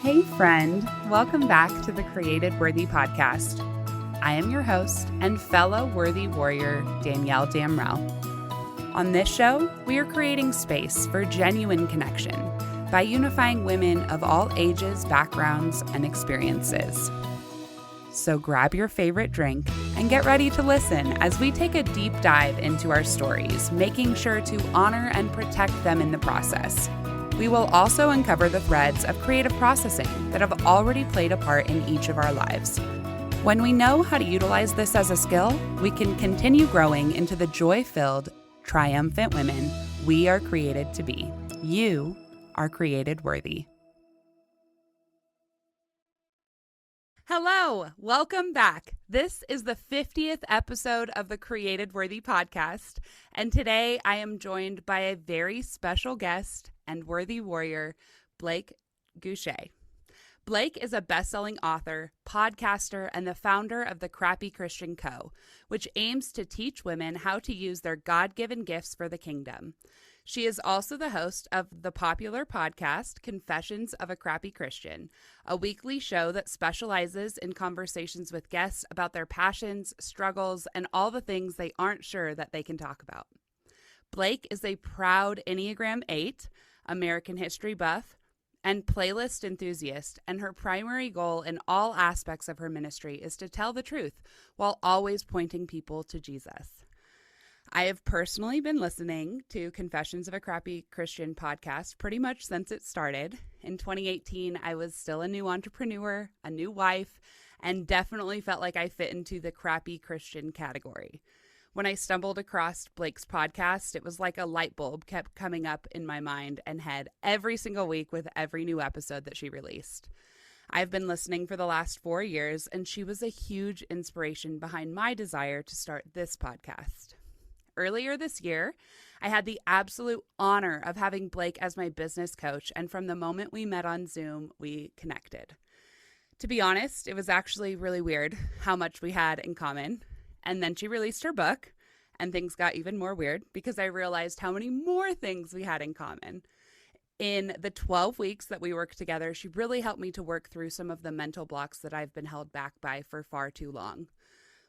Hey friend, welcome back to the Created Worthy podcast. I am your host and fellow worthy warrior, Danielle Damrell. On this show, we are creating space for genuine connection by unifying women of all ages, backgrounds, and experiences. So grab your favorite drink and get ready to listen as we take a deep dive into our stories, making sure to honor and protect them in the process. We will also uncover the threads of creative processing that have already played a part in each of our lives. When we know how to utilize this as a skill, we can continue growing into the joy-filled, triumphant women we are created to be. You are created worthy. Hello, welcome back. This is the 50th episode of the Created Worthy podcast, and today I am joined by a very special guest and worthy warrior, Blake Goucher. Blake is a best-selling author, podcaster, and the founder of the Crappy Christian Co., which aims to teach women how to use their God-given gifts for the kingdom. She is also the host of the popular podcast, Confessions of a Crappy Christian, a weekly show that specializes in conversations with guests about their passions, struggles, and all the things they aren't sure that they can talk about. Blake is a proud Enneagram 8, American history buff, and playlist enthusiast, and her primary goal in all aspects of her ministry is to tell the truth while always pointing people to Jesus. I have personally been listening to Confessions of a Crappy Christian podcast pretty much since it started. In 2018, I was still a new entrepreneur, a new wife, and definitely felt like I fit into the crappy Christian category. When I stumbled across Blake's podcast, it was like a light bulb kept coming up in my mind and head every single week with every new episode that she released. I've been listening for the last 4 years, and she was a huge inspiration behind my desire to start this podcast. Earlier this year, I had the absolute honor of having Blake as my business coach, and from the moment we met on Zoom, we connected. To be honest, it was actually really weird how much we had in common. And then she released her book, and things got even more weird because I realized how many more things we had in common. In the 12 weeks that we worked together, she really helped me to work through some of the mental blocks that I've been held back by for far too long.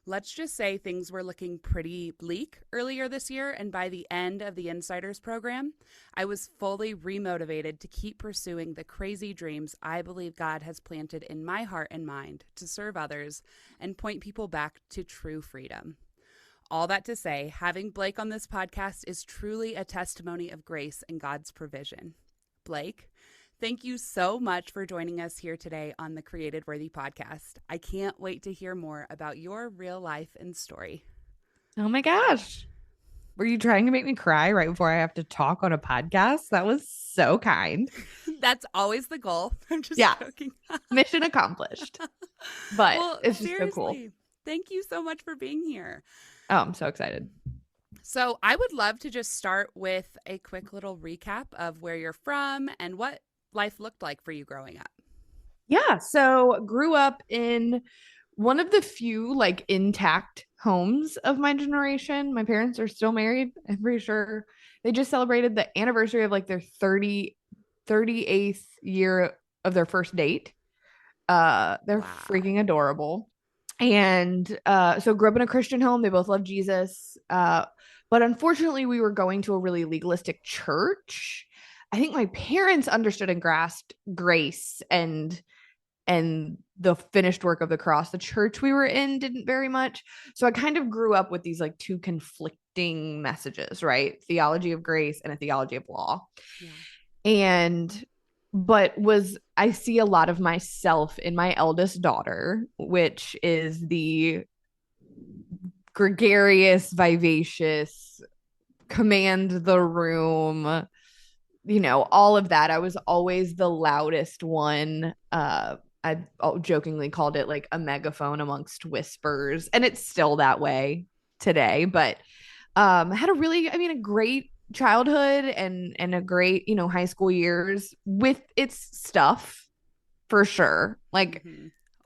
Let's just say things were looking pretty bleak earlier this year, and by the end of the Insiders program, I was fully remotivated to keep pursuing the crazy dreams I believe God has planted in my heart and mind to serve others and point people back to true freedom. All that to say, having Blake on this podcast is truly a testimony of grace and God's provision. Blake, thank you so much for joining us here today on the Created Worthy podcast. I can't wait to hear more about your real life and story. Oh my gosh. Were you trying to make me cry right before I have to talk on a podcast? That was so kind. That's always the goal. I'm just joking. Mission accomplished. But it's just so cool. Thank you so much for being here. Oh, I'm so excited. So I would love to just start with a quick little recap of where you're from and what life looked like for you growing up. Yeah. So grew up in one of the few like intact homes of my generation. My parents are still married. I'm pretty sure they just celebrated the anniversary of like their 38th year of their first date. They're freaking adorable. And so grew up in a Christian home. They both love Jesus. But unfortunately, we were going to a really legalistic church. I think my parents understood and grasped grace and the finished work of the cross. The church we were in didn't very much. So I kind of grew up with these like two conflicting messages, right? Theology of grace and a theology of law. Yeah. I see a lot of myself in my eldest daughter, which is the gregarious, vivacious, command the room, all of that. I was always the loudest one. I jokingly called it like a megaphone amongst whispers, and it's still that way today, but had a great childhood and a great, high school years with its stuff for sure. Like,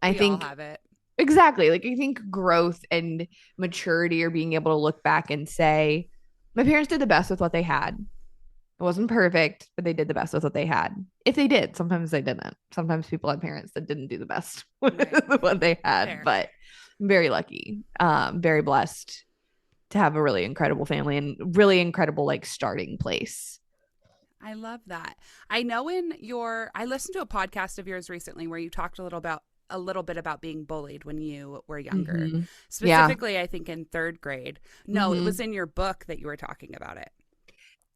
I think all have it. Exactly. Like, I think growth and maturity are being able to look back and say, my parents did the best with what they had. It wasn't perfect, but they did the best with what they had. If they did, sometimes they didn't. Sometimes people had parents that didn't do the best with Right. what they had, Fair. but I'm very lucky, very blessed to have a really incredible family and really incredible like starting place. I love that. I listened to a podcast of yours recently where you talked a little bit about being bullied when you were younger. Mm-hmm. Yeah. Specifically, I think in third grade. No, it Mm-hmm. was in your book that you were talking about it.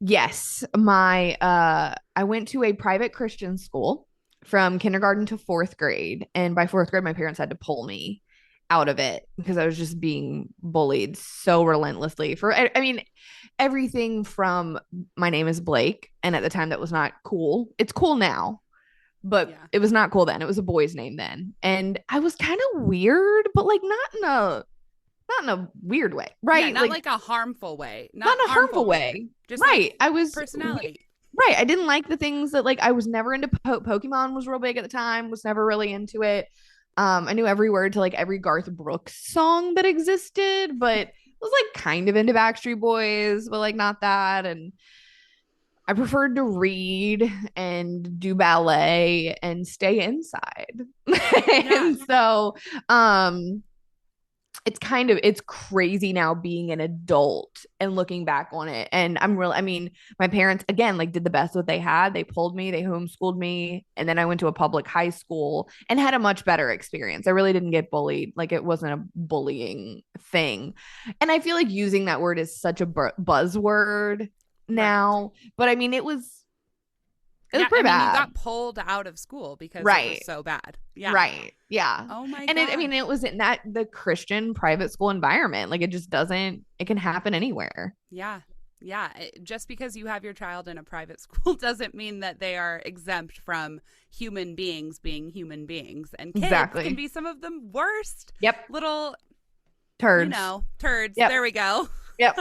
Yes, I went to a private Christian school from kindergarten to 4th grade, and by 4th grade my parents had to pull me out of it because I was just being bullied so relentlessly for I mean everything from my name is Blake, and at the time that was not cool. It's cool now, but Yeah. it was not cool then. It was a boy's name then. And I was kind of weird, but like not in a weird way, Yeah, right? not Like like a harmful way. not Not in a harmful harmful weird. way. Just like Right. I was personality. right. I didn't like the things that like I was never into Pokemon was real big at the time, was never really into it. I knew every word to like every Garth Brooks song that existed, but was like kind of into Backstreet Boys, but like not that. And I preferred to read and do ballet and stay inside. Yeah. And so it's crazy now being an adult and looking back on it. And I mean, my parents again like did the best what they had. They pulled me, they homeschooled me, and then I went to a public high school and had a much better experience. I really didn't get bullied. Like it wasn't a bullying thing. And I feel like using that word is such a buzzword Right. now, but I mean it was Yeah, I pretty mean, you bad. got pulled out of school because it was Right. so bad. Yeah. Right. Yeah. Oh my And I mean, it gosh. was in that the Christian private school environment. Like it just doesn't, it can happen anywhere. Yeah. Yeah. Just because you have your child in a private school doesn't mean that they are exempt from human beings being human beings. And kids can Exactly. be some of the worst Yep. little, Turds. turds. Yep. There we go. Yep.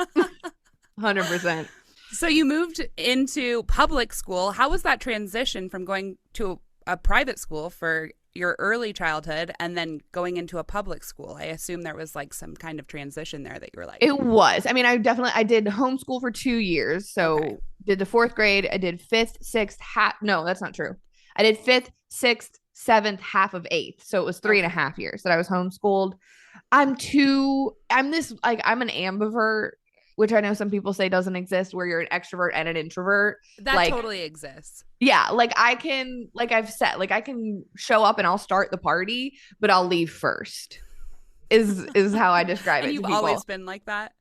100%. So you moved into public school. How was that transition from going to a private school for your early childhood and then going into a public school? I assume there was like some kind of transition there that you were like, It was. I mean, I did homeschool for 2 years. okay, So did the 4th grade. I did fifth, sixth, half. No, that's not true. I did fifth, sixth, seventh, half of eighth. So it was three and a okay, half years that I was homeschooled. I'm this like I'm an ambivert, which I know some people say doesn't exist, where you're an extrovert and an introvert. that Like, totally exists. yeah, like I can, like I've said, like I can show up and I'll start the party, but I'll leave first. Is how I describe And it to you've people. always been like that?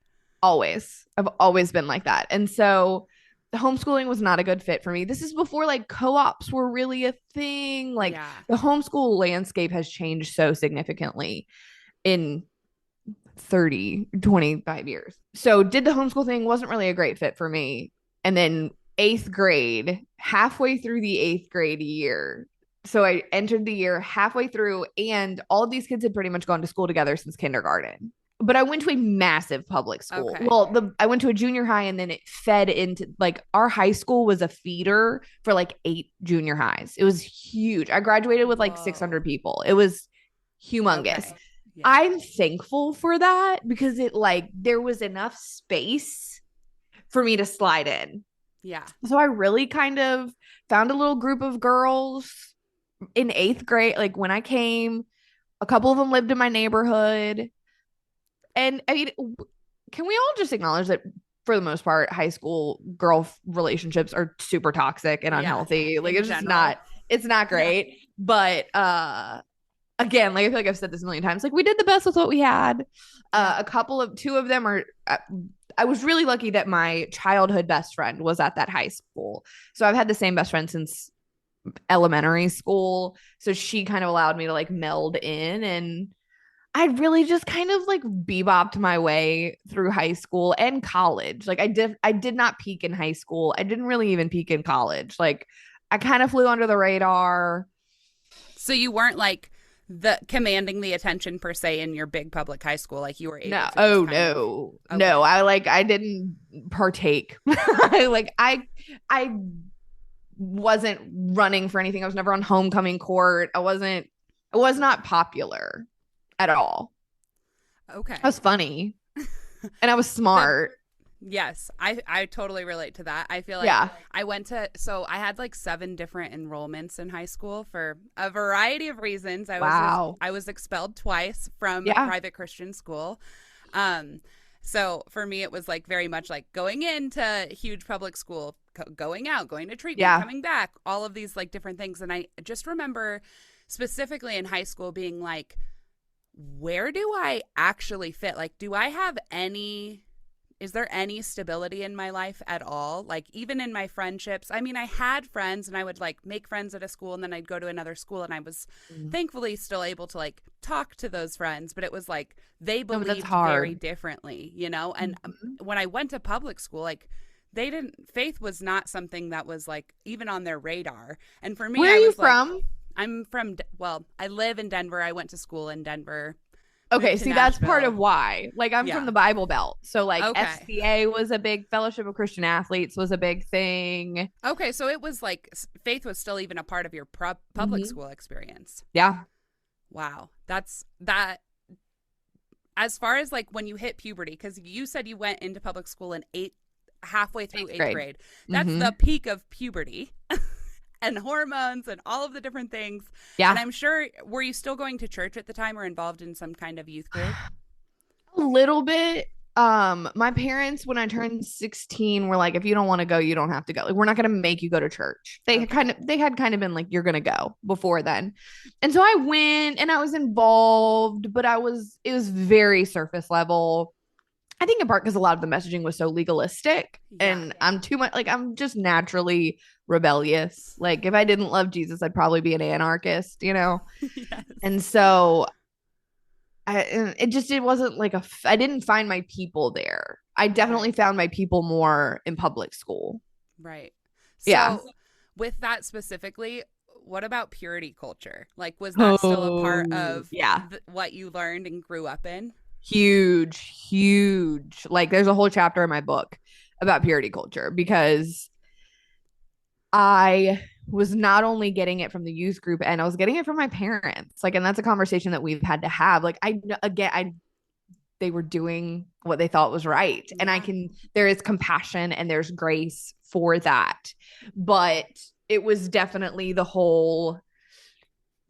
Always. I've always been like that. And so the homeschooling was not a good fit for me. This is before like co-ops were really a thing. Like Yeah. the homeschool landscape has changed so significantly in 30, 25 years. So did the homeschool thing, wasn't really a great fit for me. And then 8th grade, halfway through the 8th grade year. So I entered the year halfway through, and all of these kids had pretty much gone to school together since kindergarten. But I went to a massive public school. Okay. Well, I went to a junior high, and then it fed into like our high school was a feeder for like 8 junior highs. It was huge. I graduated with like Whoa. 600 people. It was humongous. Okay. Yeah. I'm thankful for that because it like there was enough space for me to slide in. Yeah. So I really kind of found a little group of girls in 8th grade. Like when I came, a couple of them lived in my neighborhood. And I mean, can we all just acknowledge that for the most part, high school girl relationships are super toxic and Yeah. unhealthy? Like In it's just general. it's not Yeah. great. But again, like I feel like I've said this a million times, like we did the best with what we had. Yeah. Two of them are I was really lucky that my childhood best friend was at that high school. So I've had the same best friend since elementary school. So she kind of allowed me to like meld in, and I really just kind of like bebopped my way through high school and college. Like I did not peak in high school. I didn't really even peak in college. Like I kind of flew under the radar. So you weren't like the commanding the attention per se in your big public high school, like you were able No, to just oh kind of no. No, okay. I didn't partake. I wasn't running for anything. I was never on homecoming court. I was not popular at all. I Okay. was funny and I was The smart. Yes, I totally relate to that. I feel like Yeah. I had like 7 different enrollments in high school for a variety of reasons. Wow. I was expelled twice from Yeah. private Christian school. Um, so for me, it was like very much like going into huge public school, going out, going to treatment, Yeah. coming back, all of these like different things. And I just remember specifically in high school being like, where do I actually fit? Like, do I have any is there any stability in my life at all? Like, even in my friendships, I mean, I had friends and I would like make friends at a school and then I'd go to another school and I was Mm. thankfully still able to like talk to those friends, but it was like they No, but that's believed very hard. differently, you know? And Mhm. when I went to public school, like, faith was not something that was like even on their radar. And for me, Where are I you was like, from? well, I live in Denver. I went to school in Denver, moved Okay, to see, that's part Nashville. of why. Like, I'm from Yeah. the Bible Belt. So, like, Okay. FCA was a big Fellowship of Christian Athletes was a big thing. Okay, so it was like faith was still even a part of your public Hmm. school experience. Yeah. Wow. That's that as far as like when you hit puberty, because you said you went into public school in halfway through Eighth eighth grade. grade. That's Hmm. the peak of puberty and hormones and all of the different things. And Yeah. I'm sure, were you still going to church at the time or involved in some kind of youth group? A little bit. My parents, when I turned 16, were like, if you don't want to go, you don't have to go. Like, we're not gonna make you go to church. Okay. They had kind of been like, you're gonna go before then. And so I went and I was involved, but it was very surface level. I think in part because a lot of the messaging was so legalistic Yeah. and I'm too much like I'm just naturally rebellious. Like if I didn't love Jesus, I'd probably be an anarchist, you know? Yes. And so it wasn't like I didn't find my people there. I definitely Right. found my people more in public school. Right. Yeah. So, with that specifically, what about purity culture? Like, was that still a part Oh, of yeah. what you learned and grew up in? Huge, huge. Like there's a whole chapter in my book about purity culture because I was not only getting it from the youth group and I was getting it from my parents. Like, and that's a conversation that we've had to have. Like, they were doing what they thought was right. And Yeah. there is compassion and there's grace for that. But it was definitely the whole,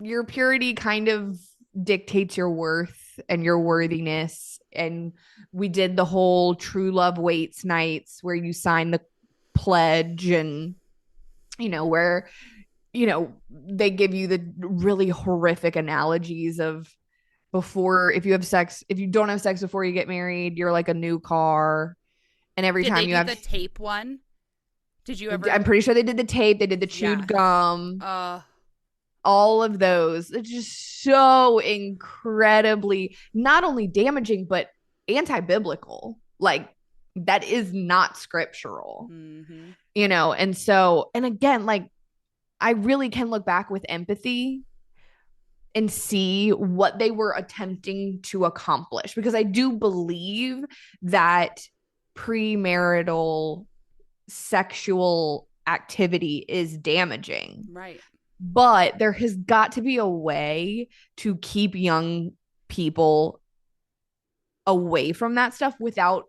your purity kind of dictates your worth and your worthiness. And we did the whole true love waits nights where you sign the pledge and, where, they give you the really horrific analogies of if you don't have sex before you get married, you're like a new car. And every Did they time you do have, the tape one? Did you ever? I'm pretty sure they did the tape, they did the chewed Yeah. gum, Uh, all of those. It's just so incredibly not only damaging, but anti biblical. Like, that is not scriptural, mm-hmm. And so, and again, like, I really can look back with empathy and see what they were attempting to accomplish because I do believe that premarital sexual activity is damaging. Right. But there has got to be a way to keep young people away from that stuff without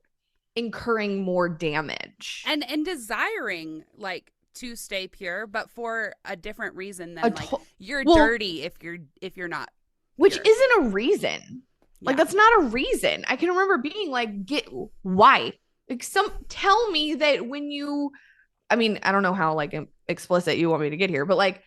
incurring more damage. And desiring like to stay pure, but for a different reason than like you're well, dirty if you're not which pure. isn't a reason. Like, that's not a reason. I can remember being like, why? Like, tell me that when you, I mean, I don't know how like explicit you want me to get here, but like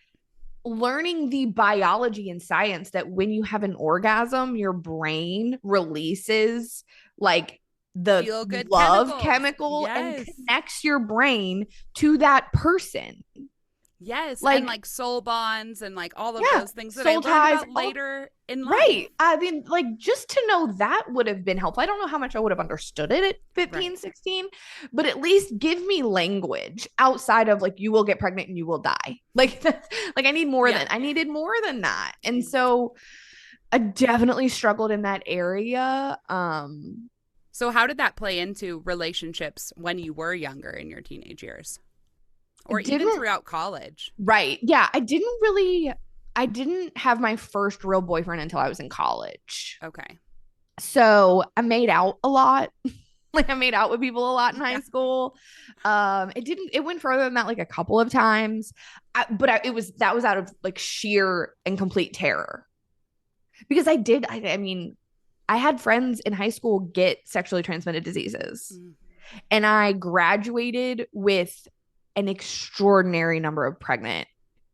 learning the biology and science that when you have an orgasm, your brain releases like the Feel good love chemicals. chemical and Yes. connects your brain to that person. Yes, Like, and like soul bonds and like all of yeah, those things that I soul learned ties, about later in life. right. I mean, like, just to know that would have been helpful. I don't know how much I would have understood it at 15, Right. 16, but at least give me language outside of like, you will get pregnant and you will die. Like, like I needed more than that. And so I definitely struggled in that area. So how did that play into relationships when you were younger in your teenage years? Or even throughout college? Right. Yeah, I didn't have my first real boyfriend until I was in college. Okay. So I made out a lot. Like I made out with people a lot in high school. It went further than that like a couple of times. That was out of like sheer and complete terror. Because I mean, I had friends in high school get sexually transmitted diseases. Mm. And I graduated with an extraordinary number of pregnant.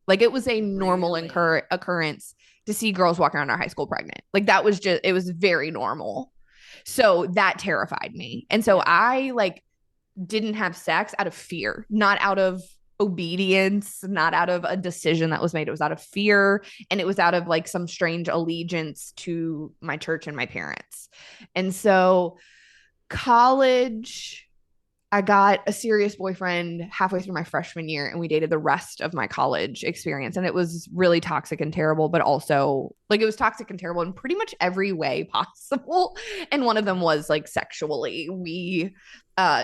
Like it was a normal occurrence to see girls walking around our high school pregnant. Like that was just, it was very normal. So that terrified me. And so I like didn't have sex out of fear, not out of obedience, not out of a decision that was made. It was out of fear. And it was out of like some strange allegiance to my church and my parents. And so college, I got a serious boyfriend halfway through my freshman year, and we dated the rest of my college experience. And it was really toxic and terrible, but also like it was toxic and terrible in pretty much every way possible. And one of them was like sexually. We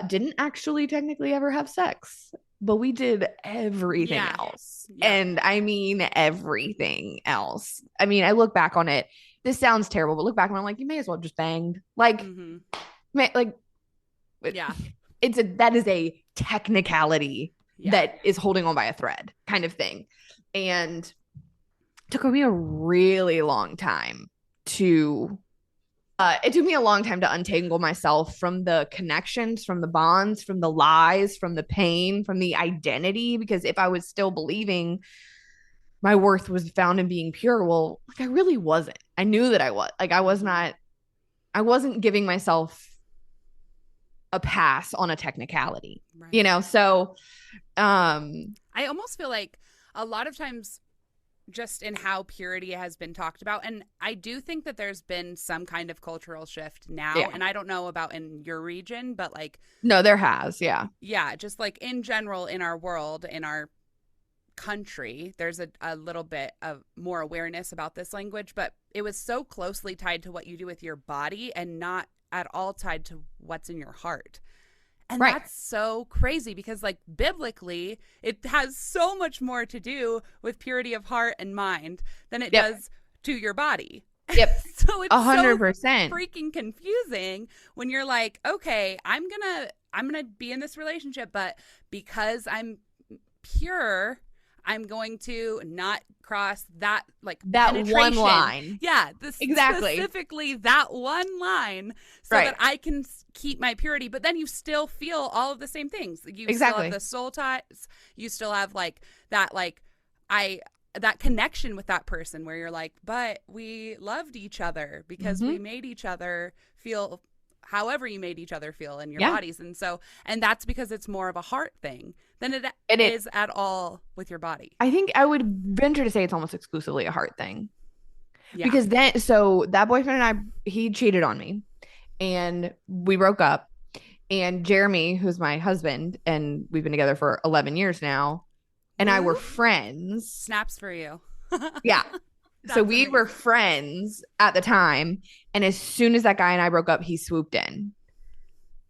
didn't actually technically ever have sex, but we did everything else. Yeah. And I mean, everything else. I mean, I look back on it. This sounds terrible, but look back and I'm like, you may as well have just banged. Like, like, yeah. That is a technicality that is holding on by a thread kind of thing. And it took me a really long time to untangle myself from the connections, from the bonds, from the lies, from the pain, from the identity. Because if I was still believing my worth was found in being pure, well, like I really wasn't. I knew that I was. Like I wasn't giving myself a pass on a technicality, right. You know? So, I almost feel like a lot of times just in how purity has been talked about. And I do think that there's been some kind of cultural shift now. Yeah. And I don't know about in your region, but like, no, there has. Yeah. Yeah. Just like in general, in our world, in our country, there's a little bit of more awareness about this language, but it was so closely tied to what you do with your body and not at all tied to what's in your heart. And right. That's so crazy because like biblically, it has so much more to do with purity of heart and mind than it does to your body. Yep. So it's 100%. So freaking confusing when you're like, okay, I'm gonna be in this relationship, but because I'm pure, I'm going to not cross that like that one line. Yeah, exactly. Specifically that one line so that I can keep my purity. But then you still feel all of the same things. You still have the soul ties. You still have like that that connection with that person where you're like, but we loved each other because we made each other feel however you made each other feel in your bodies. And that's because it's more of a heart thing than it is at all with your body. I think I would venture to say it's almost exclusively a heart thing. Yeah. Because that boyfriend and he cheated on me and we broke up, and Jeremy, who's my husband, and we've been together for 11 years now, and I were friends. Snaps for you. Yeah. So we were friends at the time. And as soon as that guy and I broke up, he swooped in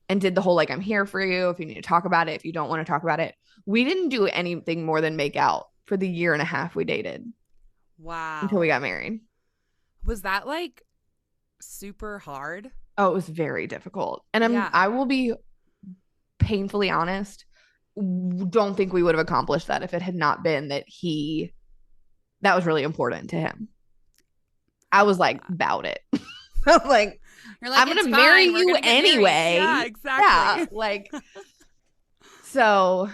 and did the whole, like, I'm here for you. If you need to talk about it, if you don't want to talk about it. We didn't do anything more than make out for the year and a half we dated. Wow. Until we got married. Was that like super hard? Oh, it was very difficult. And I will be painfully honest. Don't think we would have accomplished that if it had not been that that was really important to him. I was like, about it. I was like, I'm going to marry you anyway. Yeah, exactly. Yeah, like, so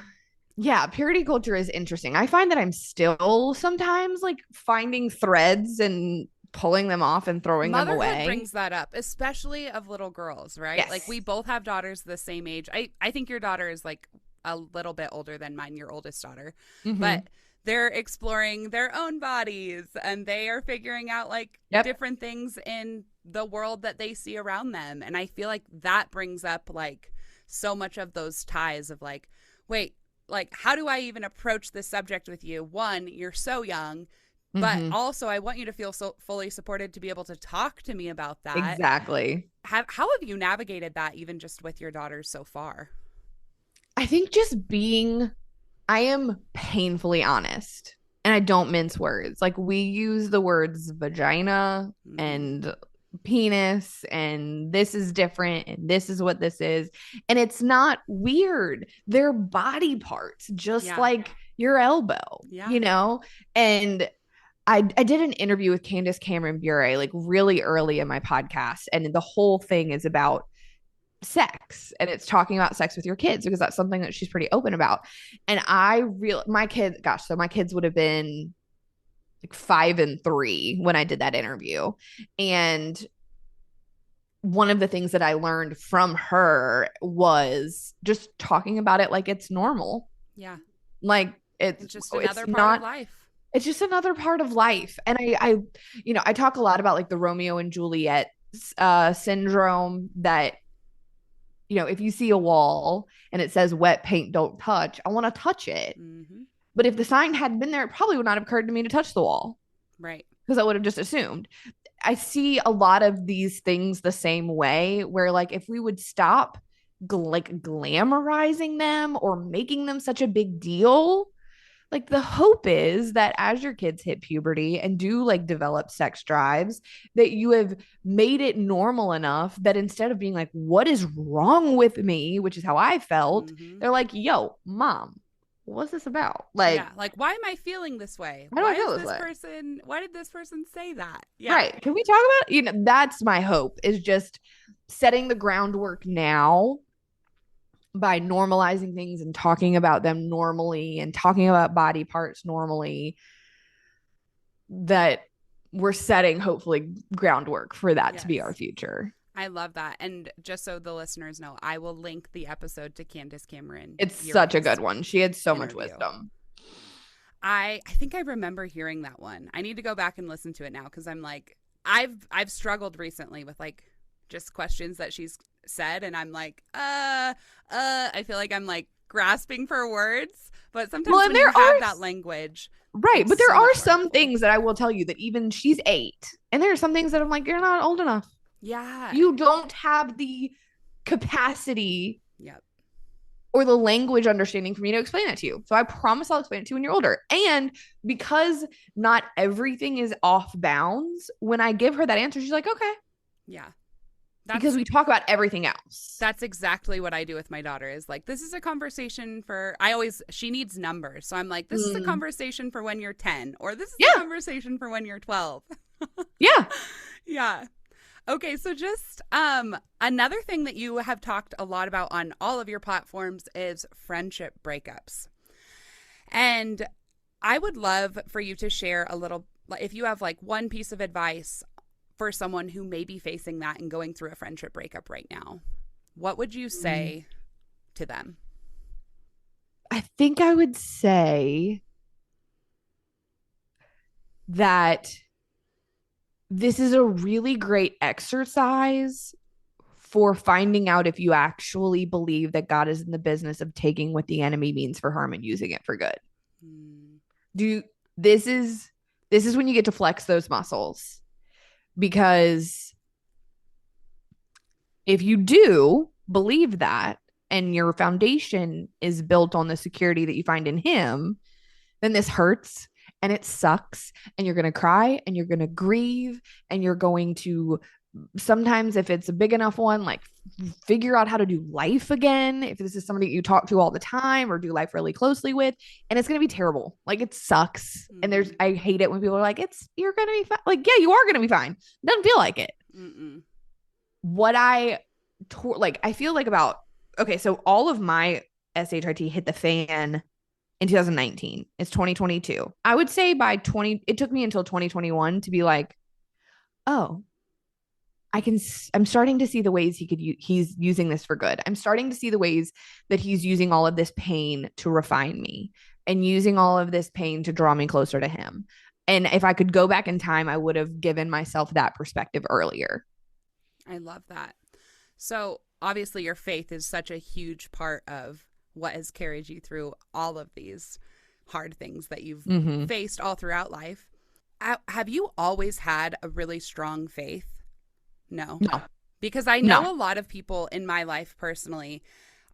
yeah, purity culture is interesting. I find that I'm still sometimes like finding threads and pulling them off and throwing them away. Motherhood brings that up, especially of little girls, right? Yes. Like we both have daughters the same age. I think your daughter is like a little bit older than mine, your oldest daughter. Mm-hmm. But they're exploring their own bodies and they are figuring out like different things in the world that they see around them. And I feel like that brings up like so much of those ties of like, wait, like, how do I even approach this subject with you? One, you're so young, but also I want you to feel so fully supported to be able to talk to me about that. Exactly. How have you navigated that even just with your daughters so far? I think just I am painfully honest, and I don't mince words. Like we use the words vagina and penis and this is different and this is what this is. And it's not weird. They're body parts, just Yeah. like your elbow, Yeah. you know? And I did an interview with Candace Cameron Bure like really early in my podcast, and the whole thing is about sex, and it's talking about sex with your kids because that's something that she's pretty open about. And my kids, gosh, so my kids would have been like 5 and 3 when I did that interview. And one of the things that I learned from her was just talking about it like it's normal. Yeah. Like It's just it's another part of not, life. it's just another part of life. And I talk a lot about like the Romeo and Juliet syndrome, that if you see a wall and it says wet paint don't touch, I want to touch it. Mm-hmm. But if the sign had been there, it probably would not have occurred to me to touch the wall, Right. because I would have just assumed. I see a lot of these things the same way, where like if we would stop glamorizing them or making them such a big deal, like the hope is that as your kids hit puberty and do like develop sex drives, that you have made it normal enough that instead of being like, what is wrong with me, which is how I felt, Mm-hmm. they're like, yo, mom, what's this about? Like, Yeah. Like, why am I feeling this way? why do I feel this way? Why did this person say that? Yeah. Right. Can we talk about, that's my hope, is just setting the groundwork now by normalizing things and talking about them normally and talking about body parts normally, that we're setting hopefully groundwork for that to be our Yes. future. I love that. And just so the listeners know, I will link the episode to Candace Cameron. It's such a good one. She had so much wisdom. I think I remember hearing that one. I need to go back and listen to it now, because I'm like, I've struggled recently with like just questions that she's said, and I'm like, I feel like I'm like grasping for words. But sometimes when you have that language, right? But there so are some things that I will tell you that even she's 8, and there are some things that I'm like, you're not old enough. Yeah, You don't have the capacity. Yep. Or the language understanding for me to explain that to you. So I promise I'll explain it to you when you're older. And because not everything is off bounds, when I give her that answer, she's like, okay. Yeah. Because we talk about everything else. That's exactly what I do with my daughter, is like, this is a conversation for, she needs numbers. So I'm like, this is a conversation for when you're 10, or this is a conversation for when you're 12. Yeah. Yeah. Okay, so just another thing that you have talked a lot about on all of your platforms is friendship breakups. And I would love for you to share a little, if you have like one piece of advice for someone who may be facing that and going through a friendship breakup right now, what would you say to them? I think I would say that this is a really great exercise for finding out if you actually believe that God is in the business of taking what the enemy means for harm and using it for good. This is when you get to flex those muscles, because if you do believe that and your foundation is built on the security that you find in him, then this hurts and it sucks, and you're going to cry and you're going to grieve, and you're going to, sometimes if it's a big enough one, like figure out how to do life again. If this is somebody you talk to all the time or do life really closely with, and it's going to be terrible. Like it sucks. And I hate it when people are like, you're going to be fine. Like, yeah, you are going to be fine. It doesn't feel like it. What I feel like about, okay, so all of my SHIT hit the fan in 2019. It's 2022. I would say it took me until 2021 to be like, oh, I'm starting to see the ways he's using this for good. I'm starting to see the ways that he's using all of this pain to refine me and using all of this pain to draw me closer to him. And if I could go back in time, I would have given myself that perspective earlier. I love that. So obviously your faith is such a huge part of what has carried you through all of these hard things that you've faced all throughout life. Have you always had a really strong faith? No. Because I know a lot of people in my life personally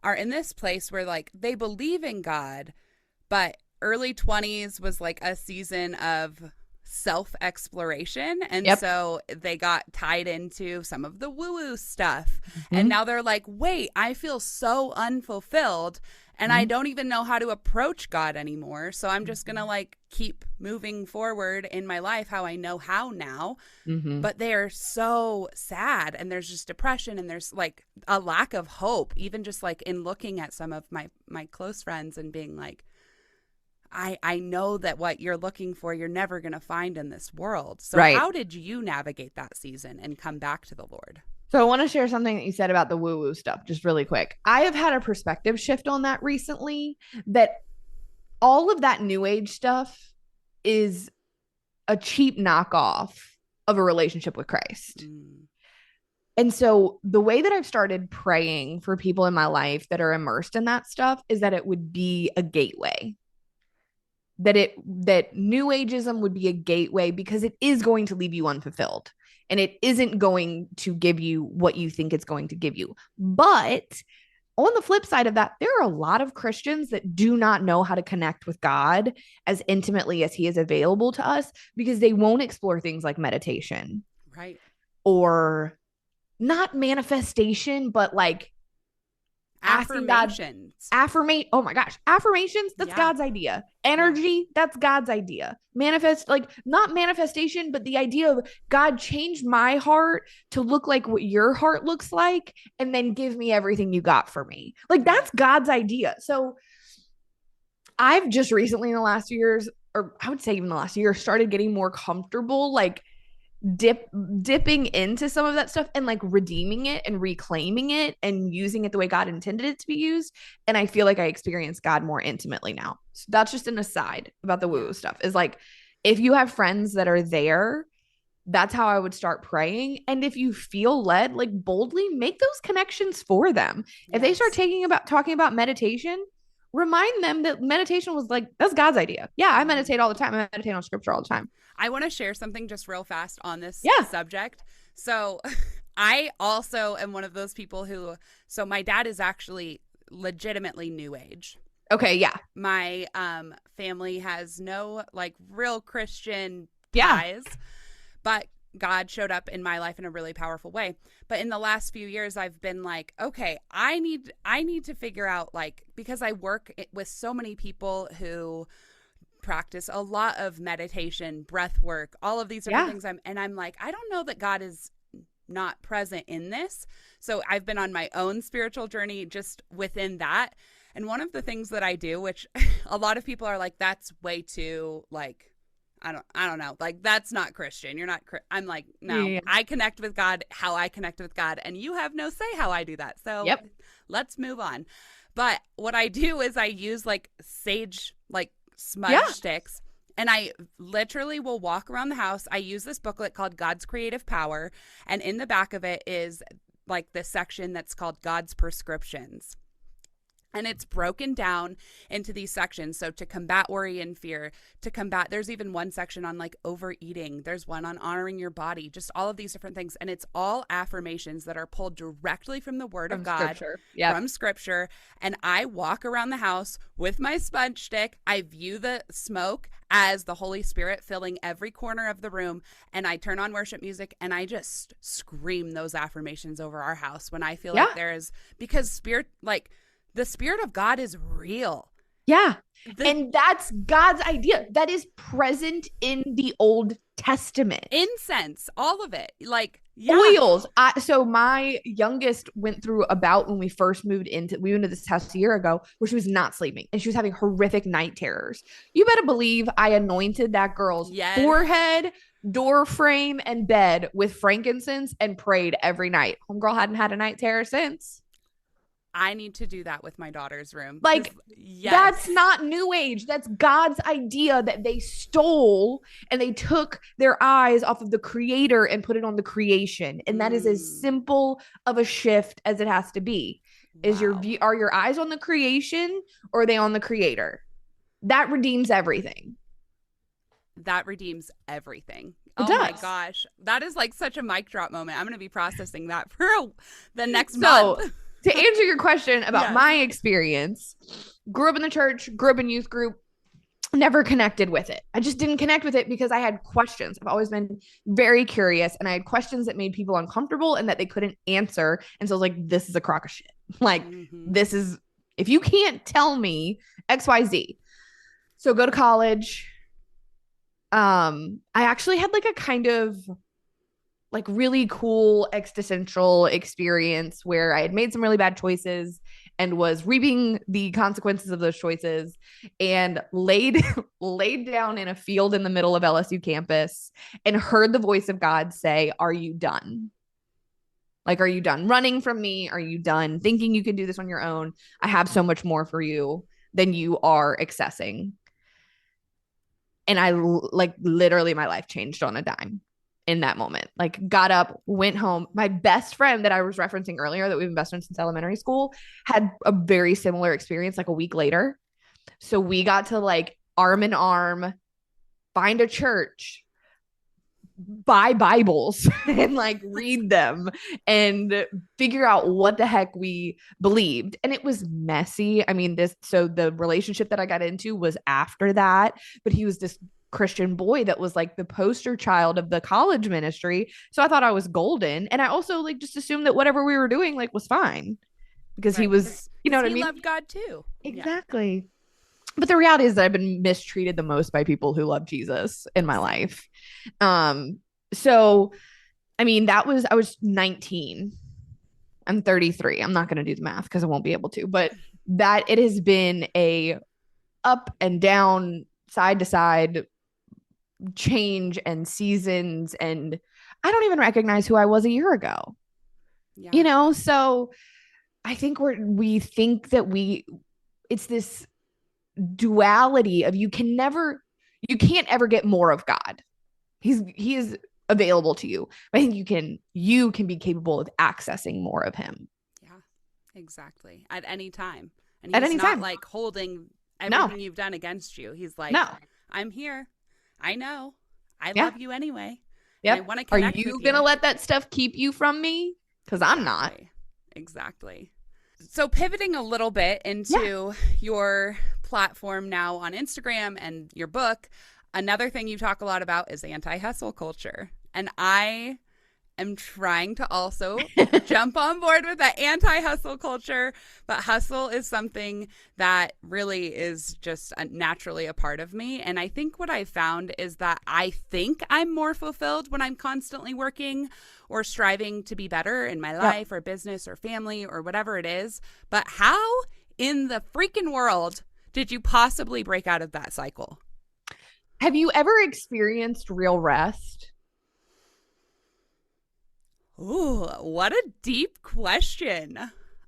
are in this place where like they believe in God, but early 20s was like a season of self-exploration, and Yep. so they got tied into some of the woo-woo stuff, and Mhm. now they're like, wait, I feel so unfulfilled and I Mhm. don't even know how to approach God anymore, so I'm just gonna like keep moving forward in my life how I know how now. Mhm. But they are so sad, and there's just depression, and there's like a lack of hope, even just like in looking at some of my close friends and being like, I know that what you're looking for, you're never going to find in this world. So Right. how did you navigate that season and come back to the Lord? So I want to share something that you said about the woo woo stuff just really quick. I have had a perspective shift on that recently, that all of that new age stuff is a cheap knockoff of a relationship with Christ. Mm, And so the way that I've started praying for people in my life that are immersed in that stuff is that it would be a gateway. That new ageism would be a gateway, because it is going to leave you unfulfilled, and it isn't going to give you what you think it's going to give you. But on the flip side of that, there are a lot of Christians that do not know how to connect with God as intimately as he is available to us, because they won't explore things like meditation, right. or not manifestation, but like asking God. Affirmations. Affirmate. Oh my gosh. Affirmations. That's Yeah. God's idea. Yeah. Energy. That's God's idea. Manifest, like not manifestation, but the idea of God changed my heart to look like what your heart looks like, and then give me everything you got for me. Like that's God's idea. So I've just recently in the last few years, or I would say even the last year, started getting more comfortable, like dipping into some of that stuff and like redeeming it and reclaiming it and using it the way God intended it to be used. And I feel like I experience God more intimately now. So that's just an aside about the woo Yeah. stuff. Is like, if you have friends that are there, that's how I would start praying. And if you feel led, like boldly make those connections for them. If they start Yes. talking about meditation, remind them that meditation was like, that's God's idea. Yeah, I Mhm. meditate all the time. I meditate on scripture all the time. I want to share something just real fast on this Yeah. subject. So, I also am one of those people who, so my dad is actually legitimately new age. Okay. Yeah. My family has no like real Christian Yeah. ties, but God showed up in my life in a really powerful way. But in the last few years I've been like, okay, I need to figure out, like, because I work with so many people who practice a lot of meditation, breath work, all of these different Yeah. things. I'm like, I don't know that God is not present in this. So I've been on my own spiritual journey just within that. And one of the things that I do, which a lot of people are like, that's way too like, I don't know, like that's not Christian. You're not. I'm like, no, Yeah. I connect with God how I connect with God, and you have no say how I do that. So Yep. let's move on. But what I do is I use like sage, like smudge Yeah. sticks, and I literally will walk around the house. I use this booklet called God's Creative Power, and in the back of it is like this section that's called God's Prescriptions. And it's broken down into these sections. So to combat worry and fear, to combat, there's even one section on like overeating. There's one on honoring your body, just all of these different things. And it's all affirmations that are pulled directly from the word of From God, scripture. Yep. from scripture. And I walk around the house with my sponge stick. I view the smoke as the Holy Spirit filling every corner of the room. And I turn on worship music and I just scream those affirmations over our house when I feel Yeah. like there is, because spirit, like, the Spirit of God is real. Yeah. And that's God's idea. That is present in the Old Testament. Incense, all of it. Like, yeah. Oils. So my youngest went through about when we first we moved into this house a year ago, where she was not sleeping and she was having horrific night terrors. You better believe I anointed that girl's forehead, door frame, and bed with frankincense and prayed every night. Homegirl hadn't had a night terror since. I need to do that with my daughter's room. Like, yes. That's not new age. That's God's idea that they stole, and they took their eyes off of the creator and put it on the creation. And that is as simple of a shift as it has to be. Wow. Are your eyes on the creation, or are they on the creator? That redeems everything. That redeems everything. It does. My gosh. That is like such a mic drop moment. I'm going to be processing that for the next month. To answer your question about my experience, grew up in the church, grew up in youth group. never connected with it. I just didn't connect with it because I had questions. I've always been very curious, and I had questions that made people uncomfortable and that they couldn't answer. And so I was like, this is a crock of shit. Like, Mm-hmm. this is, if you can't tell me XYZ. So go to college. I actually had like a kind of like really cool existential experience where I had made some really bad choices and was reaping the consequences of those choices, and laid down in a field in the middle of LSU campus and heard the voice of God say, "Are you done? Like, are you done running from me? Are you done thinking you can do this on your own? I have so much more for you than you are accessing." And I like literally my life changed on a dime in that moment. Like, got up, went home. My best friend that I was referencing earlier, that we've been best friends since elementary school, had a very similar experience like a week later. So we got to like arm in arm find a church, buy Bibles and like read them and figure out what the heck we believed. And it was messy. I mean, so the relationship that I got into was after that, but he was this Christian boy that was like the poster child of the college ministry. So I thought I was golden. And I also like just assumed that whatever we were doing like was fine because he Right. was, you know what I He mean? loved God too. Yeah. Exactly. But the reality is that I've been mistreated the most by people who love Jesus in my life. Um, so I mean, I was 19. I'm 33. I'm not going to do the math because I won't be able to, but that it has been a up and down, side to side change and seasons. And I don't even recognize who I was a year ago, Yeah. you know? So I think we think that it's this duality of you can't ever get more of God. He is available to you. But I think you can be capable of accessing more of him Yeah. Exactly. At any time. And at he's any not time. like holding No, everything you've done against you. He's like, no. I'm here. I know. I Yeah. love you anyway. And I Yep. want to Are connect with you going to you. let that stuff keep you from me? Because I'm not. Exactly. Exactly. So, pivoting a little bit Yeah. into your platform now on Instagram and your book, another thing you talk a lot about is anti hustle culture. And I am trying to also jump on board with that anti hustle culture, but hustle is something that really is just naturally a part of me. And I think what I found is that I think I'm more fulfilled when I'm constantly working or striving to be better in my Yep. life or business or family or whatever it is. But how in the freaking world did you possibly break out of that cycle? Have you ever experienced real rest? Ooh, what a deep question.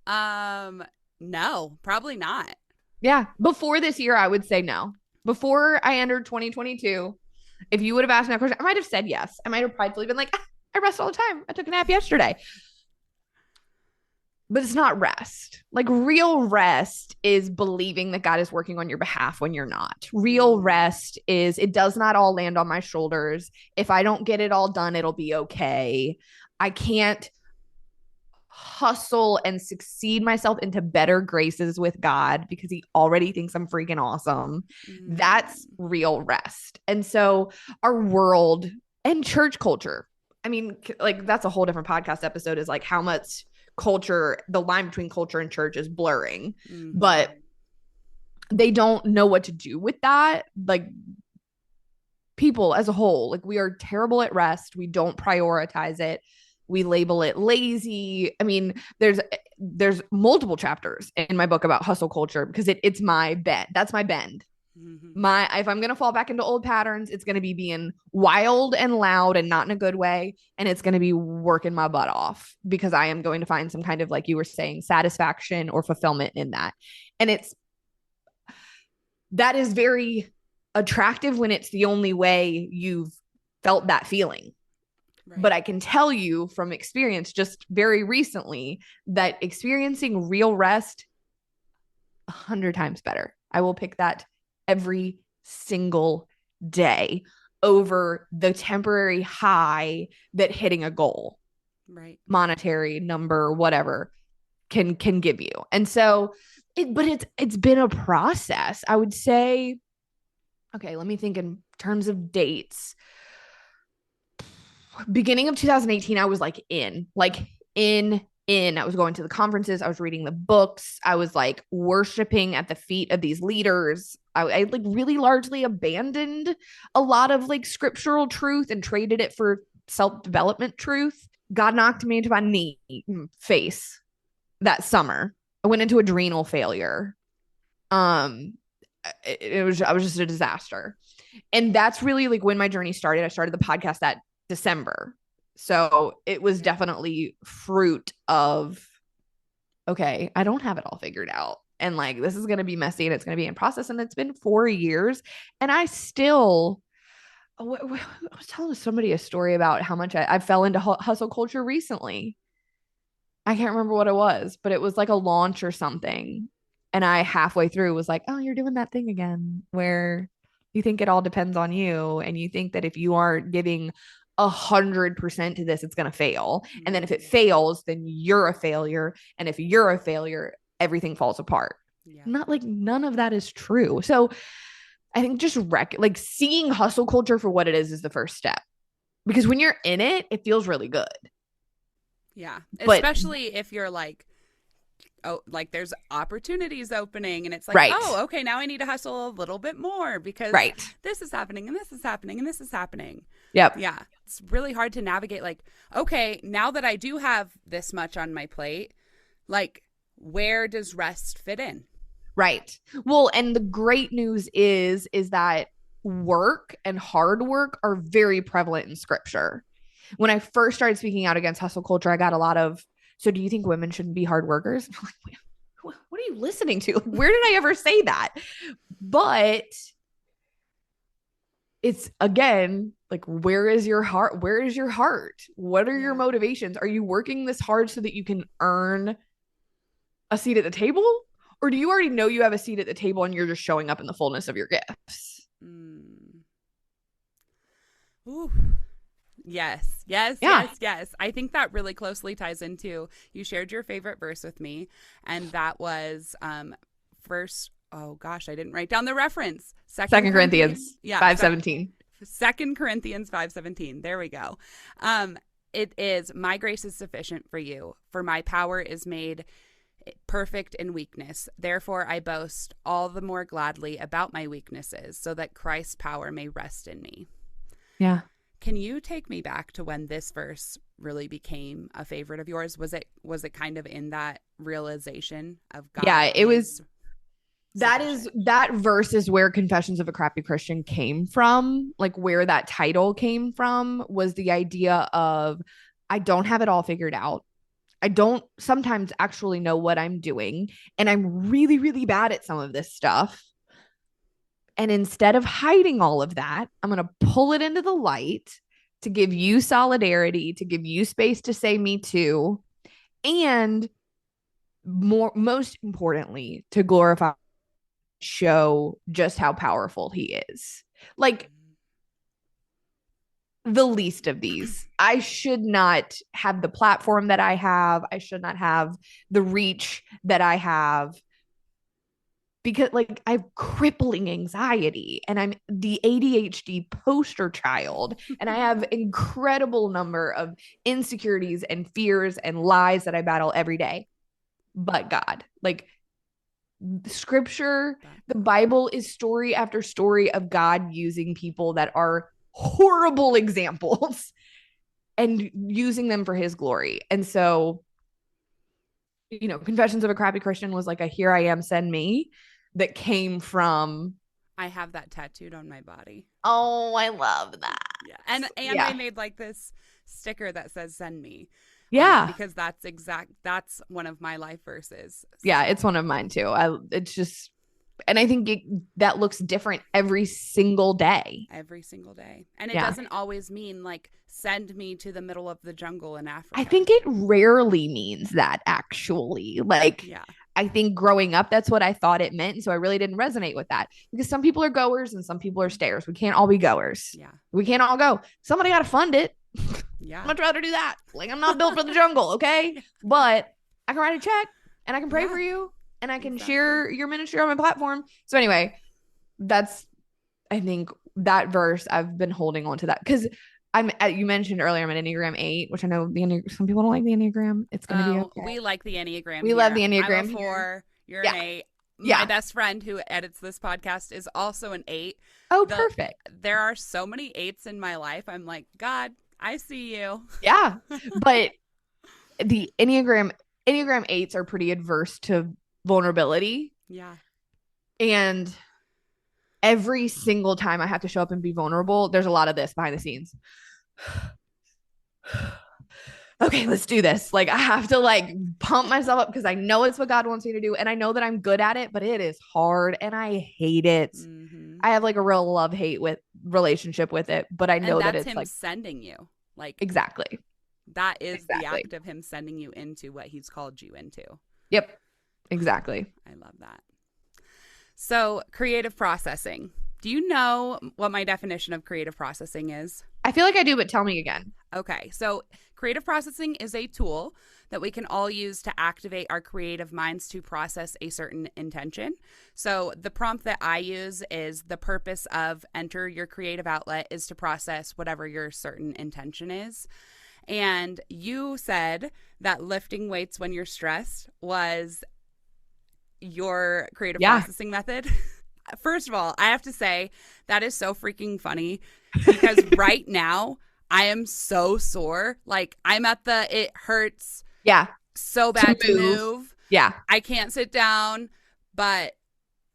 No, probably not. Yeah. Before this year, I would say no. Before I entered 2022, if you would have asked me that question, I might have said yes. I might have pridefully been like, I rest all the time. I took a nap yesterday. But it's not rest. Like, real rest is believing that God is working on your behalf when you're not. Real Mm, rest is it does not all land on my shoulders. If I don't get it all done, it'll be okay. I can't hustle and succeed myself into better graces with God because he already thinks I'm freaking awesome. That's mm, real rest. And so our world and church culture, I mean, like that's a whole different podcast episode, is like how much culture, the line between culture and church is blurring. mm-hmm. But they don't know what to do with that. Like, people as a whole, like we are terrible at rest. We don't prioritize it. We label it lazy. I mean, there's multiple chapters in my book about hustle culture because it's my bend. That's my bend. Mm-hmm. My If I'm gonna fall back into old patterns, it's gonna be being wild and loud and not in a good way, and it's gonna be working my butt off because I am going to find some kind of, like you were saying, satisfaction or fulfillment in that. And that is very attractive when it's the only way you've felt that feeling. But Right. I can tell you from experience just very recently that experiencing real rest 100 times better. I will pick that every single day over the temporary high that hitting a goal, Right. monetary number, whatever, can give you. And so but it's been a process. I would say Okay, let me think in terms of dates. Beginning of 2018, I was like in. I was going to the conferences. I was reading the books. I was like worshiping at the feet of these leaders. I like really largely abandoned a lot of like scriptural truth and traded it for self-development truth. God knocked me into my knee face that summer. I went into adrenal failure. Um, I was just a disaster. And that's really like when my journey started. I started the podcast that December. So it was definitely fruit of, okay, I don't have it all figured out. And like, this is going to be messy and it's going to be in process. And it's been 4 years. And I still, I was telling somebody a story about how much I fell into hustle culture recently. I can't remember what it was, but it was like a launch or something. And I halfway through was like, oh, you're doing that thing again where you think it all depends on you. And you think that if you aren't giving 100% to this, it's going to fail. And then if it fails, then you're a failure. And if you're a failure, everything falls apart. Yeah. Not like none of that is true. So I think just like seeing hustle culture for what it is the first step. Because when you're in it, it feels really good. Yeah. Especially if you're like, oh, like there's opportunities opening and it's like, right. Oh, okay, now I need to hustle a little bit more because right. This is happening and this is happening and this is happening. Yep. Yeah. It's really hard to navigate like, okay, now that I do have this much on my plate, like where does rest fit in? Right. Well, and the great news is that work and hard work are very prevalent in scripture. When I first started speaking out against hustle culture, I got a lot of, so do you think women shouldn't be hard workers? I'm like, what are you listening to? Where did I ever say that? But it's again, like, where is your heart? Where is your heart? What are your motivations? Are you working this hard so that you can earn a seat at the table? Or do you already know you have a seat at the table and you're just showing up in the fullness of your gifts? Ooh. Yes. I think that really closely ties into, you shared your favorite verse with me, and that was first, oh gosh, I didn't write down the reference. Second Corinthians 5:17. 2 Corinthians 5:17. There we go. It is, my grace is sufficient for you, for my power is made perfect in weakness. Therefore, I boast all the more gladly about my weaknesses, so that Christ's power may rest in me. Yeah. Can you take me back to when this verse really became a favorite of yours? Was it kind of in that realization of God? Yeah, it was. That verse is where Confessions of a Crappy Christian came from. Like where that title came from was the idea of, I don't have it all figured out. I don't sometimes actually know what I'm doing. And I'm really, really bad at some of this stuff. And instead of hiding all of that, I'm going to pull it into the light to give you solidarity, to give you space to say me too. And most importantly, to glorify, show just how powerful he is. Like the least of these. I should not have the platform that I have. I should not have the reach that I have. Because like I have crippling anxiety and I'm the ADHD poster child and I have incredible number of insecurities and fears and lies that I battle every day. But God, like scripture, the Bible is story after story of God using people that are horrible examples and using them for his glory. And so, you know, Confessions of a Crappy Christian was like a here I am, send me. That came from, I have that tattooed on my body. Oh, I love that. Yeah. And I made like this sticker that says send me. Yeah. Because that's one of my life verses. So. Yeah, it's one of mine too. It's just, and I think that looks different every single day. Every single day. And it doesn't always mean like send me to the middle of the jungle in Africa. I think it rarely means that actually. Like, I think growing up, that's what I thought it meant. And so I really didn't resonate with that because some people are goers and some people are stayers. We can't all be goers. Yeah. We can't all go. Somebody got to fund it. Yeah. I'd much rather do that. Like, I'm not built for the jungle. Okay. But I can write a check and I can pray for you and I can share your ministry on my platform. So anyway, I think that verse, I've been holding on to that because you mentioned earlier, I'm an Enneagram 8, which I know some people don't like the Enneagram. It's going to be Oh, okay. we like the Enneagram We love here. the I'm a Enneagram here. 4. You're an Yeah. 8. My Yeah. best friend who edits this podcast is also an 8. Oh, perfect. There are so many 8s in my life. I'm like, God, I see you. Yeah. But the Enneagram 8s are pretty adverse to vulnerability. Yeah. And every single time I have to show up and be vulnerable, there's a lot of this behind the scenes. Okay, let's do this. Like I have to like pump myself up because I know it's what God wants me to do. And I know that I'm good at it, but it is hard and I hate it. Mm-hmm. I have like a real love-hate with relationship with it, but I know that it's him like sending you. Like exactly. That is the act of him sending you into what he's called you into. Yep. Exactly. I love that. So, creative processing. Do you know what my definition of creative processing is? I feel like I do, but tell me again. Okay. So, creative processing is a tool that we can all use to activate our creative minds to process a certain intention. So, the prompt that I use is the purpose of enter your creative outlet is to process whatever your certain intention is. And you said that lifting weights when you're stressed was your creative processing method. First of all, I have to say that is so freaking funny because right now I am so sore. Like I'm at it hurts. Yeah. So bad to move. Yeah. I can't sit down, but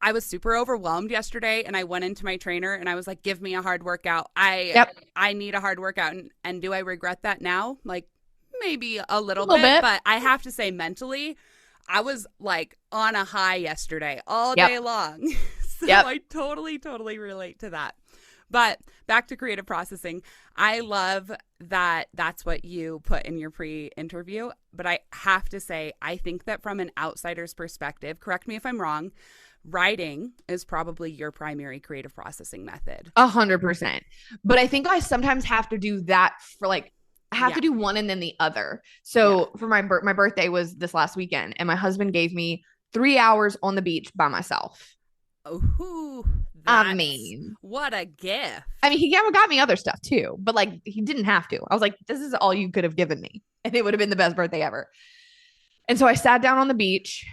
I was super overwhelmed yesterday and I went into my trainer and I was like, give me a hard workout. I need a hard workout. And do I regret that now? Like maybe a little bit, but I have to say mentally, I was like on a high yesterday all day long. So I totally relate to that. But back to creative processing. I love that that's what you put in your pre-interview. But I have to say, I think that from an outsider's perspective, correct me if I'm wrong, writing is probably your primary creative processing method. 100%. But I think I sometimes have to do that for like, I have to do one and then the other. So for my birthday was this last weekend and my husband gave me 3 hours on the beach by myself. Oh, what a gift. I mean, he got me other stuff too, but like he didn't have to. I was like, this is all you could have given me. And it would have been the best birthday ever. And so I sat down on the beach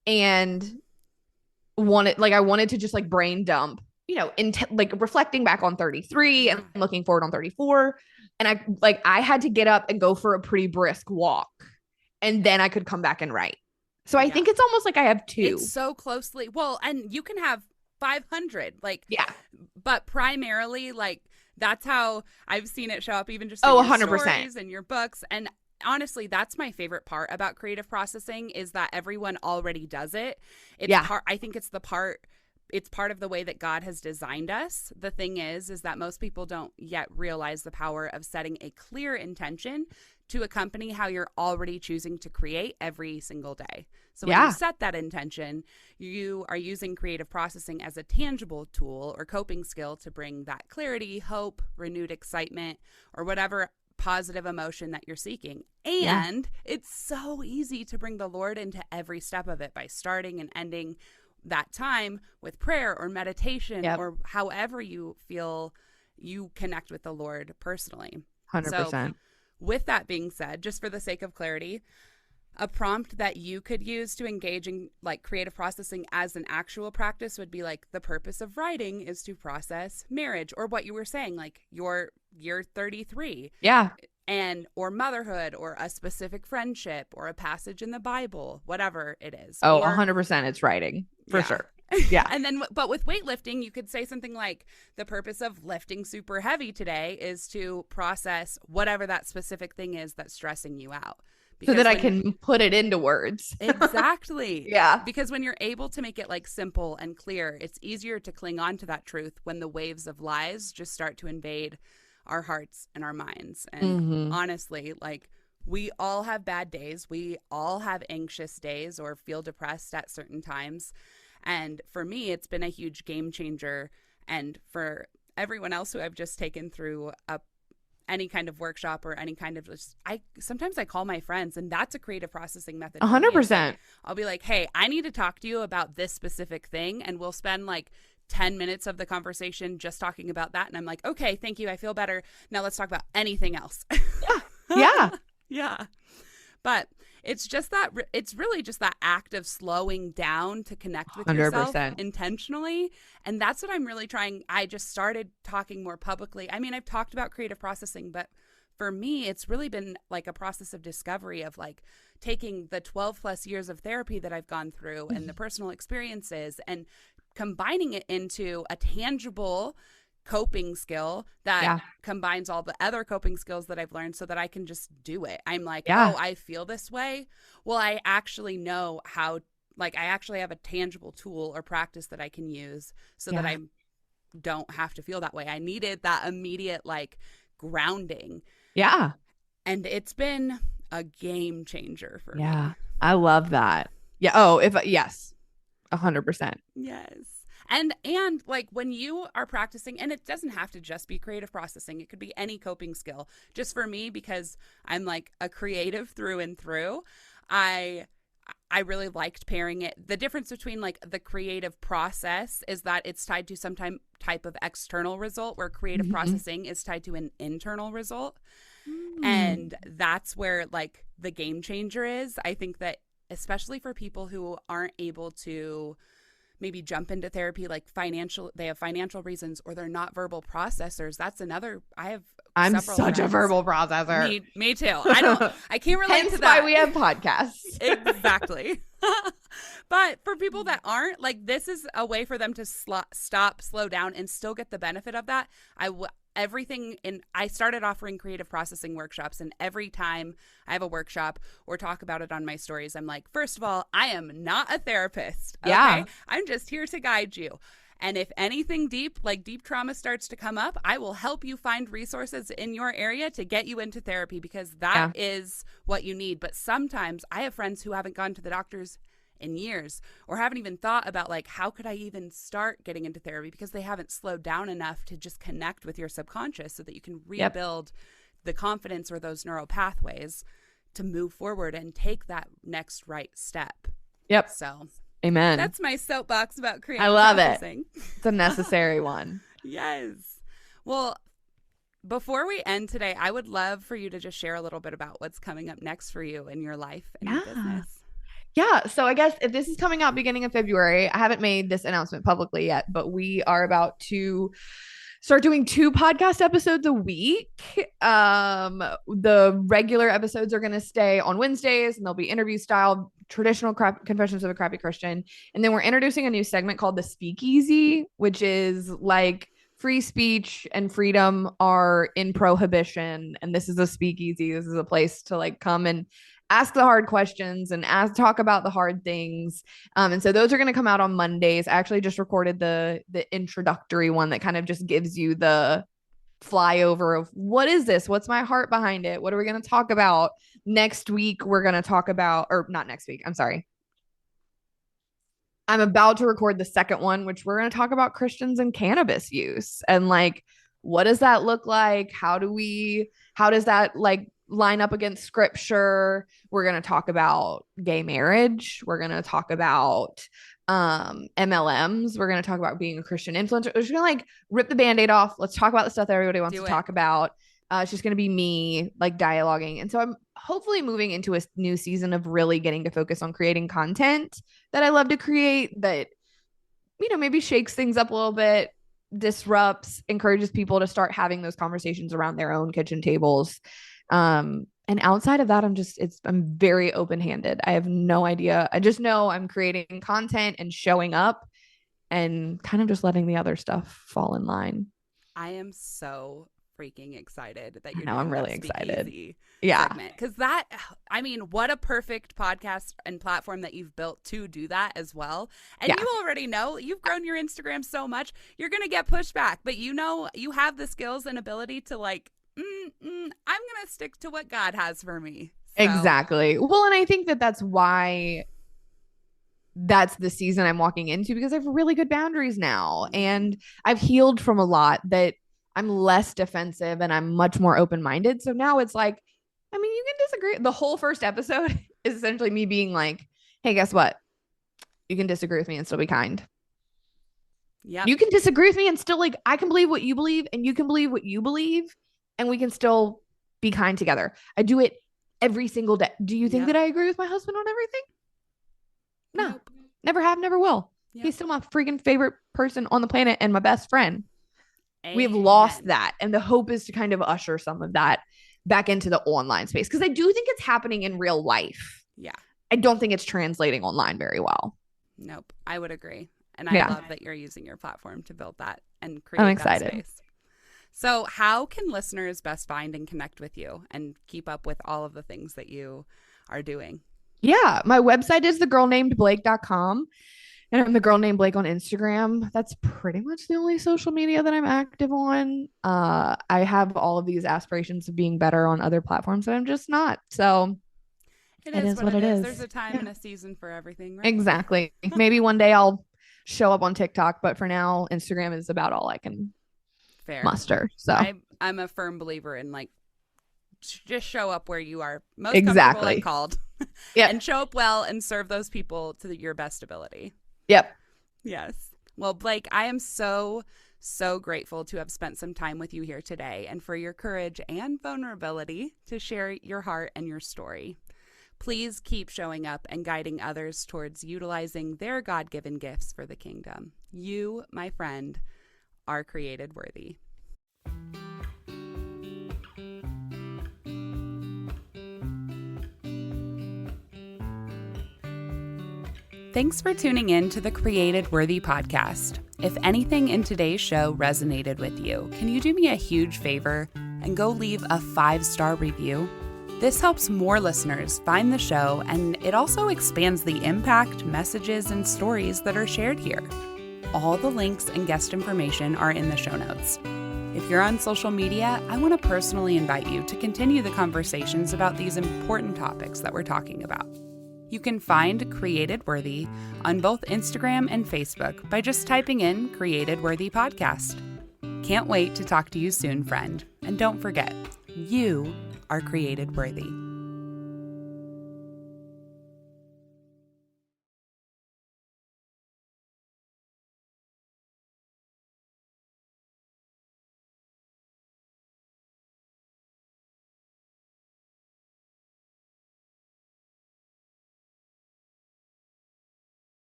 and I wanted to just like brain dump, like reflecting back on 33 and looking forward on 34. And I had to get up and go for a pretty brisk walk and then I could come back and write. So I think it's almost like I have 2. It's so closely. Well, and you can have 500, but primarily like that's how I've seen it show up even just in your 100%. Stories and your books. And honestly, that's my favorite part about creative processing is that everyone already does it. I think it's part of the way that God has designed us. The thing is that most people don't yet realize the power of setting a clear intention to accompany how you're already choosing to create every single day. So when you set that intention, you are using creative processing as a tangible tool or coping skill to bring that clarity, hope, renewed excitement, or whatever positive emotion that you're seeking. And it's so easy to bring the Lord into every step of it by starting and ending that time with prayer or meditation or however you feel you connect with the Lord personally. 100%. So, with that being said, just for the sake of clarity, a prompt that you could use to engage in like creative processing as an actual practice would be like the purpose of writing is to process marriage, or what you were saying, like you're 33. Yeah. Or motherhood or a specific friendship or a passage in the Bible, whatever it is. Oh, 100% it's writing for sure. Yeah. And then, but with weightlifting, you could say something like the purpose of lifting super heavy today is to process whatever that specific thing is that's stressing you out. So that I can put it into words. Exactly. Yeah. Because when you're able to make it like simple and clear, it's easier to cling on to that truth when the waves of lies just start to invade our hearts and our minds. And honestly, like we all have bad days. We all have anxious days or feel depressed at certain times. And for me, it's been a huge game changer. And for everyone else who I've just taken through any kind of workshop or any kind of sometimes I call my friends, and that's a creative processing method. 100%. I'll be like, hey, I need to talk to you about this specific thing. And we'll spend like 10 minutes of the conversation just talking about that. And I'm like, okay, thank you. I feel better. Now let's talk about anything else. Yeah. Yeah. Yeah. But it's just that it's really just that act of slowing down to connect with yourself 100%. intentionally. And that's what I'm really trying. I just started talking more publicly. I mean, I've talked about creative processing, but for me, it's really been like a process of discovery of like taking the 12 plus years of therapy that I've gone through and the personal experiences and combining it into a tangible coping skill that combines all the other coping skills that I've learned so that I can just do it. I'm like, oh, I feel this way. Well, I actually know how, like, I actually have a tangible tool or practice that I can use so that I don't have to feel that way. I needed that immediate, like, grounding. Yeah. And it's been a game changer for me. Yeah. I love that. Yeah. Oh, yes. 100%. Yes. And like when you are practicing, and it doesn't have to just be creative processing, it could be any coping skill. Just for me, because I'm like a creative through and through, I really liked pairing it. The difference between like the creative process is that it's tied to some type of external result, where creative processing is tied to an internal result. And that's where like the game changer is. I think that especially for people who aren't able to maybe jump into therapy, like they have financial reasons, or they're not verbal processors. That's another. I'm such a verbal processor. Me too. I can't relate Hence to that. why we have podcasts. Exactly. But for people that aren't, like, this is a way for them to stop, slow down, and still get the benefit of that. I started offering creative processing workshops, and every time I have a workshop or talk about it on my stories, I'm like, first of all, I am not a therapist. Okay? Yeah. I'm just here to guide you. And if anything deep trauma starts to come up, I will help you find resources in your area to get you into therapy, because that is what you need. But sometimes I have friends who haven't gone to the doctors in years, or haven't even thought about like, how could I even start getting into therapy, because they haven't slowed down enough to just connect with your subconscious so that you can rebuild the confidence or those neural pathways to move forward and take that next right step. Yep. So amen. That's my soapbox about creative I love processing. It's a necessary one. Yes. Well, before we end today, I would love for you to just share a little bit about what's coming up next for you in your life and your business. Yeah. So I guess if this is coming out beginning of February, I haven't made this announcement publicly yet, but we are about to start doing 2 podcast episodes a week. The regular episodes are going to stay on Wednesdays, and they'll be interview style, traditional confessions of a crappy Christian. And then we're introducing a new segment called the Speakeasy, which is like free speech and freedom are in prohibition. And this is a speakeasy. This is a place to like come and ask the hard questions and talk about the hard things. And so those are going to come out on Mondays. I actually just recorded the introductory one that kind of just gives you the flyover of what is this? What's my heart behind it? What are we going to talk about? Next week, we're going to talk about, or not next week, I'm sorry. I'm about to record the second one, which we're going to talk about Christians and cannabis use and like, what does that look like? How does that like line up against scripture? We're going to talk about gay marriage. We're going to talk about MLMs. We're going to talk about being a Christian influencer. We're just going to like rip the Band-Aid off. Let's talk about the stuff that everybody wants to talk about. It's just going to be me like dialoguing. And so I'm hopefully moving into a new season of really getting to focus on creating content that I love to create, that, you know, maybe shakes things up a little bit, disrupts, encourages people to start having those conversations around their own kitchen tables. And outside of that, I'm very open-handed. I have no idea. I just know I'm creating content and showing up and kind of just letting the other stuff fall in line. I am so freaking excited that you're doing I'm really excited. Yeah. Because that, I mean, what a perfect podcast and platform that you've built to do that as well. And you already know, you've grown your Instagram so much, you're going to get pushback, but you know, you have the skills and ability to like, I'm going to stick to what God has for me. So. Exactly. Well, and I think that's why that's the season I'm walking into, because I have really good boundaries now and I've healed from a lot, that I'm less defensive and I'm much more open-minded. So now it's like, I mean, you can disagree. The whole first episode is essentially me being like, hey, guess what? You can disagree with me and still be kind. Yep. You can disagree with me and still like, I can believe what you believe and you can believe what you believe and we can still be kind together. I do it every single day. Do you think Yep. that I agree with my husband on everything? No, Nope. never have, never will. Yep. He's still my freaking favorite person on the planet and my best friend. We have Amen. lost that. And the hope is to kind of usher some of that back into the online space because I do think it's happening in real life. Yeah. I don't think it's translating online very well. Nope. I would agree. And I love that you're using your platform to build that and create I'm excited. that space. So how can listeners best find and connect with you and keep up with all of the things that you are doing? Yeah, my website is thegirlnamedblake.com and I'm the girl named Blake on Instagram. That's pretty much the only social media that I'm active on. I have all of these aspirations of being better on other platforms that I'm just not. So it is what it is. There's a time and a season for everything, right? Exactly. Maybe one day I'll show up on TikTok, but for now, Instagram is about all I can muster. So I'm a firm believer in like just show up where you are most comfortable and called. Yeah. And show up well and serve those people to your best ability. Yep. Yes. Well, Blake, I am so grateful to have spent some time with you here today and for your courage and vulnerability to share your heart and your story. Please keep showing up and guiding others towards utilizing their God-given gifts for the kingdom. You, my friend, are created worthy. Thanks for tuning in to the Created Worthy podcast. If anything in today's show resonated with you, can you do me a huge favor and go leave a 5-star review? This helps more listeners find the show, and it also expands the impact, messages, and stories that are shared here. All the links and guest information are in the show notes. If you're on social media, I want to personally invite you to continue the conversations about these important topics that we're talking about. You can find Created Worthy on both Instagram and Facebook by just typing in Created Worthy Podcast. Can't wait to talk to you soon, friend. And don't forget, you are created worthy.